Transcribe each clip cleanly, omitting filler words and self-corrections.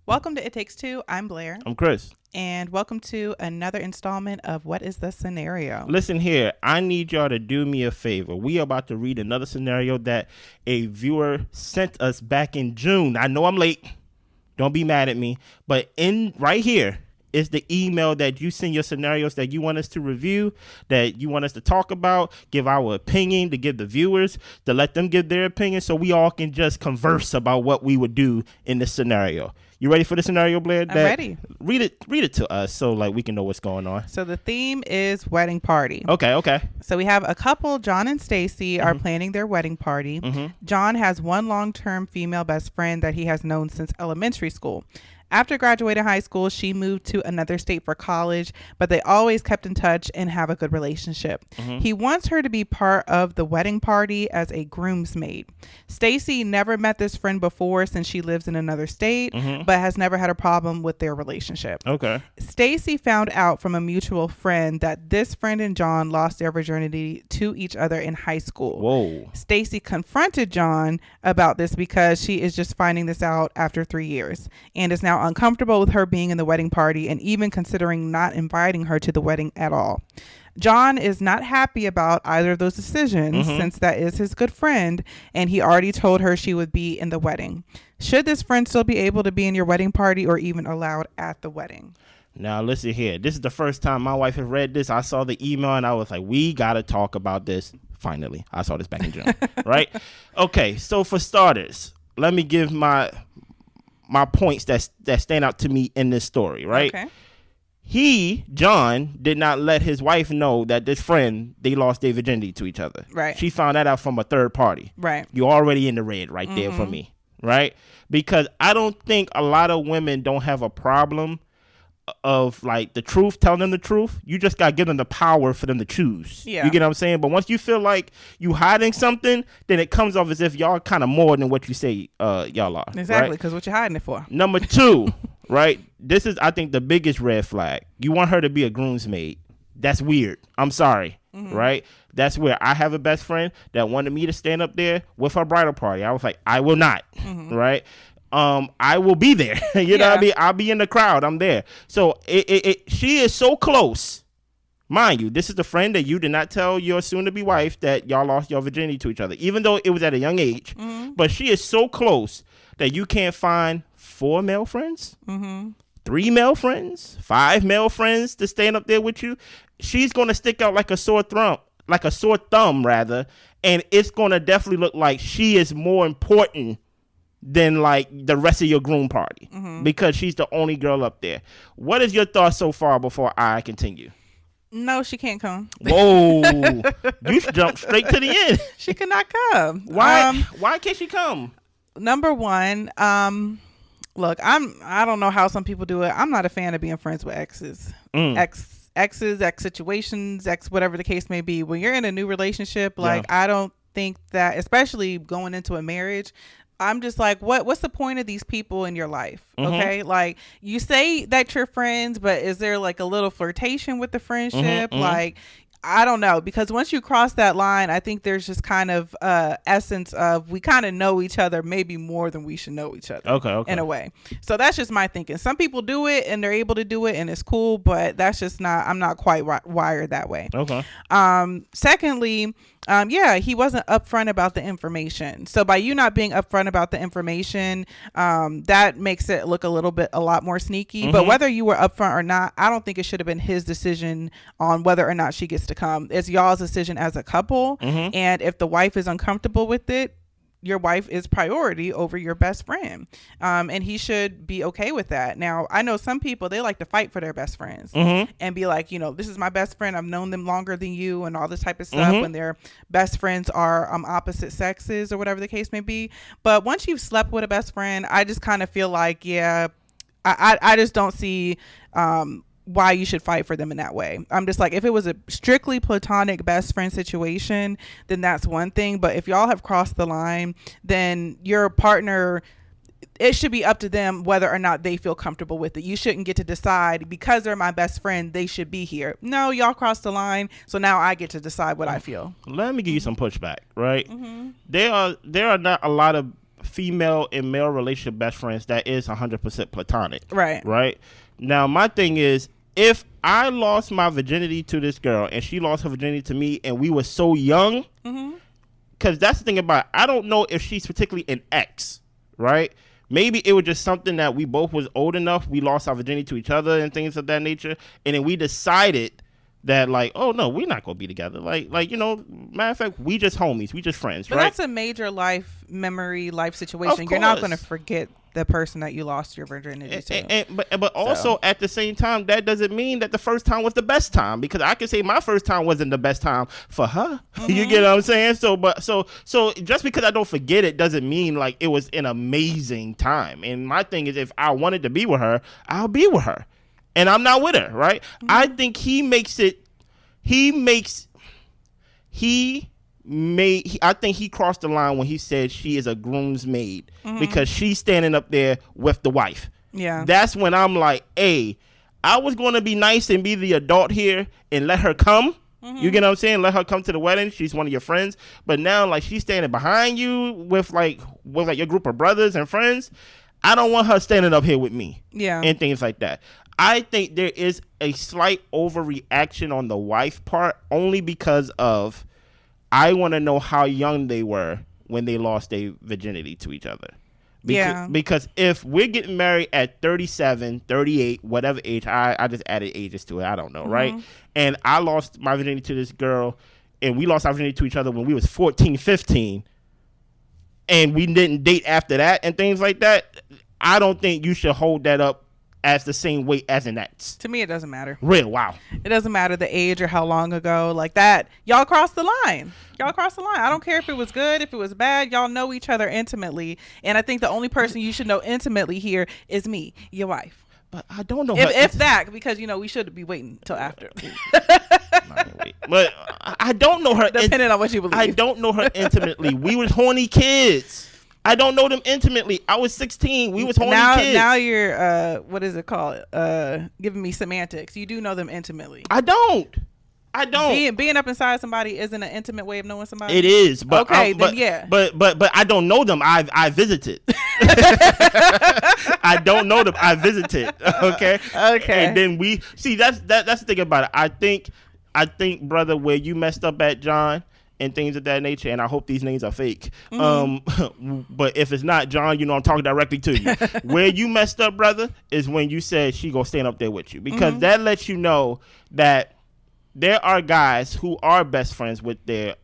Welcome to It Takes Two. I'm Blair. I'm Chris. And welcome to another installment of What is the Scenario? Listen here, I need y'all to do me a favor. We are about to read another scenario that a viewer sent us back in June. I know I'm late. Don't be mad at me. But in right here is the email that you send your scenarios that you want us to review, that you want us to talk about, give our opinion, to give the viewers, to let them give their opinion so we all can just converse about what we would do in this scenario. You ready for the scenario, Blair? I'm ready. Read it to us so like we can know what's going on. So the theme is wedding party. Okay. So we have a couple, John and Stacy, are planning their wedding party. John has one long-term female best friend that he has known since elementary school. After graduating high school, she moved to another state for college, but they always kept in touch and have a good relationship. He wants her to be part of the wedding party as a groomsmaid. Stacy never met this friend before since she lives in another state, but has never had a problem with their relationship. Okay. Stacy found out from a mutual friend that this friend and John lost their virginity to each other in high school. Whoa. Stacy confronted John about this because she is just finding this out after 3 years and is now uncomfortable with her being in the wedding party and even considering not inviting her to the wedding at all. John is not happy about either of those decisions since that is his good friend and he already told her she would be in the wedding. Should this friend still be able to be in your wedding party or even allowed at the wedding? Now listen here. This is the first time my wife has read this. I saw the email and I was like, we got to talk about this. Finally, I saw this back in June, right? Okay, so for starters, let me give my points that stand out to me in this story, right? Okay. John, did not let his wife know that this friend, they lost their virginity to each other. Right. She found that out from a third party. Right. You're already in the red right there for me, right? Because I don't think a lot of women don't have a problem of like the truth, telling them the truth. You just got to give them the power for them to choose. Yeah. You get what I'm saying? But once you feel like you hiding something, then it comes off as if y'all kind of more than what you say y'all are. Exactly, because what you hiding it for? Number two, right? This is, I think, the biggest red flag. You want her to be a groomsmaid. That's weird. I'm sorry, right? That's where I have a best friend that wanted me to stand up there with her bridal party. I was like, I will not, right? I will be there. You know what I mean? I'll be in the crowd. I'm there. So she is so close. Mind you, this is the friend that you did not tell your soon-to-be wife that y'all lost your virginity to each other, even though it was at a young age. But she is so close that you can't find 4 male friends, 3 male friends, 5 male friends to stand up there with you. She's going to stick out like a sore thumb, rather, and it's going to definitely look like she is more important than like the rest of your groom party because she's the only girl up there. What is your thoughts so far before I continue? No, she can't come. Whoa. You should jump straight to the end. She cannot come. Why can't she come? Number one, look, I don't know how some people do it. I'm not a fan of being friends with exes. Exes, ex situations, ex whatever the case may be. When you're in a new relationship, like I don't think that, especially going into a marriage, I'm just like, what's the point of these people in your life? Okay. Like you say that you're friends, but is there like a little flirtation with the friendship? Like, I don't know, because once you cross that line, I think there's just kind of essence of we kind of know each other maybe more than we should know each other. Okay. In a way. So that's just my thinking. Some people do it and they're able to do it and it's cool, but that's just not, I'm not quite wired that way. Okay. Secondly, he wasn't upfront about the information. So by you not being upfront about the information, that makes it look a lot more sneaky. But whether you were upfront or not, I don't think it should have been his decision on whether or not she gets to come. It's y'all's decision as a couple. And if the wife is uncomfortable with it, your wife is priority over your best friend. And he should be okay with that. Now, I know some people, they like to fight for their best friends and be like, this is my best friend. I've known them longer than you and all this type of stuff when their best friends are opposite sexes or whatever the case may be. But once you've slept with a best friend, I just kind of feel like, I just don't see why you should fight for them in that way. I'm just like, if it was a strictly platonic best friend situation, then that's one thing. But if y'all have crossed the line, then your partner, it should be up to them whether or not they feel comfortable with it. You shouldn't get to decide because they're my best friend, they should be here. No, y'all crossed the line. So now I get to decide what I feel. Let me give you some pushback, right? There are not a lot of female and male relationship best friends that is 100% platonic. Right. Right. Now, my thing is, if I lost my virginity to this girl and she lost her virginity to me and we were so young, because that's the thing about it, I don't know if she's particularly an ex, right? Maybe it was just something that we both was old enough, we lost our virginity to each other and things of that nature, and then we decided that, like, oh no, we're not gonna be together. Like matter of fact, we just homies, we just friends, but right? That's a major life situation. Of You're not course. going to forget the person that you lost your virginity to. But also at the same time, that doesn't mean that the first time was the best time, because I could say my first time wasn't the best time for her. You get what I'm saying? So just because I don't forget it doesn't mean like it was an amazing time. And my thing is, if I wanted to be with her, I'll be with her, and I'm not with her, right? I think I think he crossed the line when he said she is a groomsmaid because she's standing up there with the wife. Yeah. That's when I'm like, hey, I was going to be nice and be the adult here and let her come. You get what I'm saying? Let her come to the wedding. She's one of your friends. But now, like, she's standing behind you with your group of brothers and friends. I don't want her standing up here with me. Yeah. And things like that. I think there is a slight overreaction on the wife part, only because of I want to know how young they were when they lost their virginity to each other. Because if we're getting married at 37, 38, whatever age, I just added ages to it. I don't know, right? And I lost my virginity to this girl, and we lost our virginity to each other when we was 14, 15, and we didn't date after that and things like that. I don't think you should hold that up as the same weight as an ex. To me, it doesn't matter. Real, wow. It doesn't matter the age or how long ago. Like that, y'all crossed the line. I don't care if it was good, if it was bad. Y'all know each other intimately. And I think the only person you should know intimately here is me, your wife. But I don't know. If that, because, we should be waiting till after. But I don't know her. Depending on what you believe. I don't know her intimately. We was horny kids. I don't know them intimately. I was 16. We was horny kids. Now you're, what is it called? Giving me semantics. You do know them intimately. I don't. Being up inside somebody isn't an intimate way of knowing somebody. It is, but okay, then yeah. But I don't know them. I visited. I don't know them. I visited. Okay. Okay. And then we see that's the thing about it. I think, brother, where you messed up at, John, and things of that nature, and I hope these names are fake. But if it's not, John, I'm talking directly to you. Where you messed up, brother, is when you said she gonna stand up there with you, because that lets you know that there are guys who are best friends with their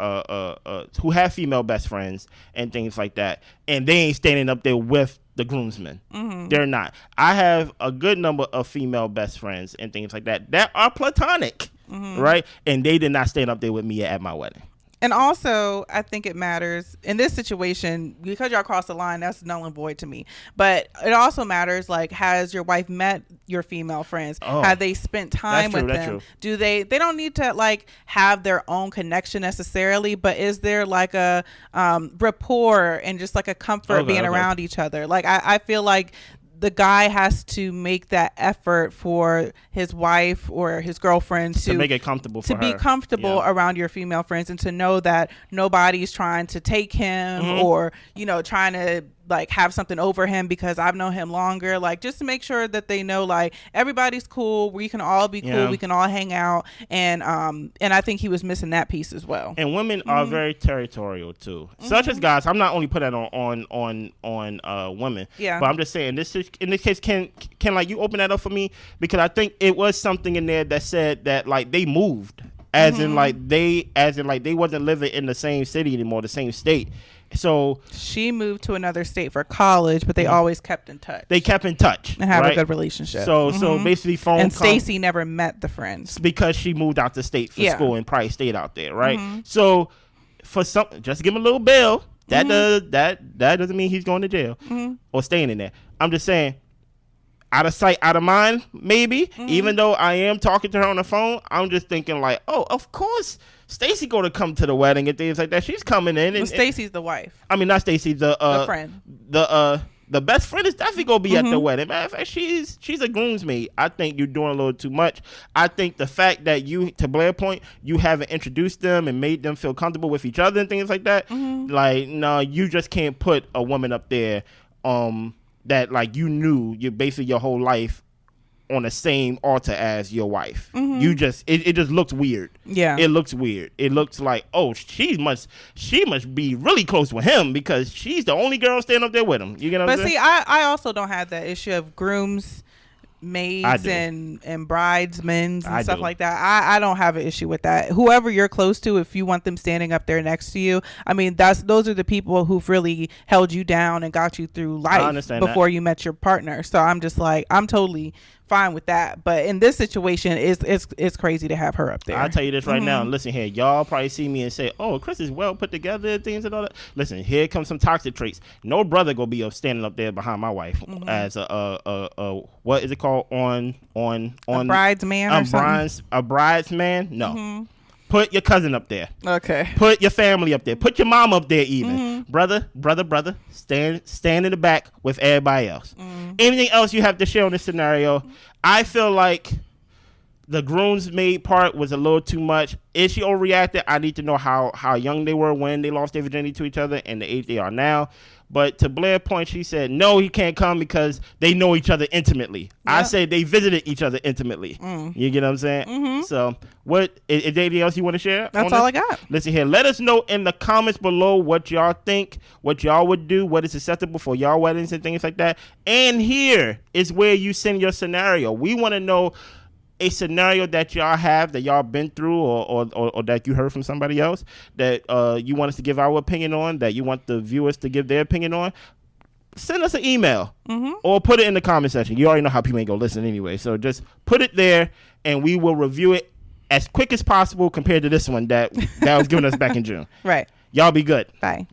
who have female best friends and things like that, and they ain't standing up there with the groomsmen. They're not. I have a good number of female best friends and things like that are platonic, right? And they did not stand up there with me at my wedding. And also, I think it matters in this situation, because y'all crossed the line, that's null and void to me. But it also matters, like, has your wife met your female friends? Have they spent time with them? Do they don't need to, like, have their own connection necessarily, but is there like a rapport and just like a comfort being around each other? Like, I feel like the guy has to make that effort for his wife or his girlfriend to make it comfortable for her. Be comfortable around your female friends, and to know that nobody's trying to take him or trying to like have something over him because I've known him longer. Like, just to make sure that they know, like, everybody's cool, we can all be cool, we can all hang out, and I think he was missing that piece as well. And women are very territorial too, such as guys. I'm not only putting that on women, but I'm just saying in this case, can like you open that up for me, because I think it was something in there that said that like they moved, as in like they wasn't living in the same city anymore, the same state. So she moved to another state for college, but they always kept in touch. They kept in touch and have a good relationship. So basically, phone. And Stacy never met the friends because she moved out the state for school and probably stayed out there, right? So for some, just give him a little bail. That doesn't mean he's going to jail or staying in there. I'm just saying, out of sight, out of mind, maybe. Even though I am talking to her on the phone, I'm just thinking like, oh, of course, Stacy going to come to the wedding and things like that. She's coming in. And Stacy's the wife. I mean, not Stacy, the friend. the best friend is definitely gonna be at the wedding. Matter of fact, she's a groomsmaid. I think you're doing a little too much. I think the fact that you, to Blair's point, you haven't introduced them and made them feel comfortable with each other and things like that. Like, no, you just can't put a woman up there that like you knew you basically your whole life on the same altar as your wife. You just it just looks weird. Yeah, it looks weird. It looks like, oh, she must be really close with him because she's the only girl standing up there with him. You get what I'm saying? But see, I also don't have that issue of grooms maids and bridesmaids and stuff like that. I don't have an issue with that. Whoever you're close to, if you want them standing up there next to you, I mean, those are the people who've really held you down and got you through life before you met your partner. So I'm just like, I'm totally fine with that. But in this situation, it's crazy to have her up there. I'll tell you this right now. Listen here, y'all probably see me and say, oh, Chris is well put together, things and all that. Listen, here comes some toxic traits. No brother gonna be standing up there behind my wife as a what is it called on a bridesman or something? A bridesman? No. Put your cousin up there. Okay. Put your family up there. Put your mom up there even. Brother. Stand in the back with everybody else. Anything else you have to share on this scenario? I feel like the groomsmaid part was a little too much. Is she overreacted? I need to know how young they were when they lost their virginity to each other and the age they are now. But to Blair's point, she said, no, he can't come because they know each other intimately. Yep. I said they visited each other intimately. You get what I'm saying? So what is there anything else you want to share? That's all I got. Listen here. Let us know in the comments below what y'all think, what y'all would do, what is acceptable for y'all weddings and things like that. And here is where you send your scenario. We want to know a scenario that y'all have, that y'all been through, or that you heard from somebody else that you want us to give our opinion on, that you want the viewers to give their opinion on. Send us an email or put it in the comment section. You already know how people ain't gonna listen anyway, so just put it there and we will review it as quick as possible compared to this one that was given us back in June. Right. Y'all be good. Bye.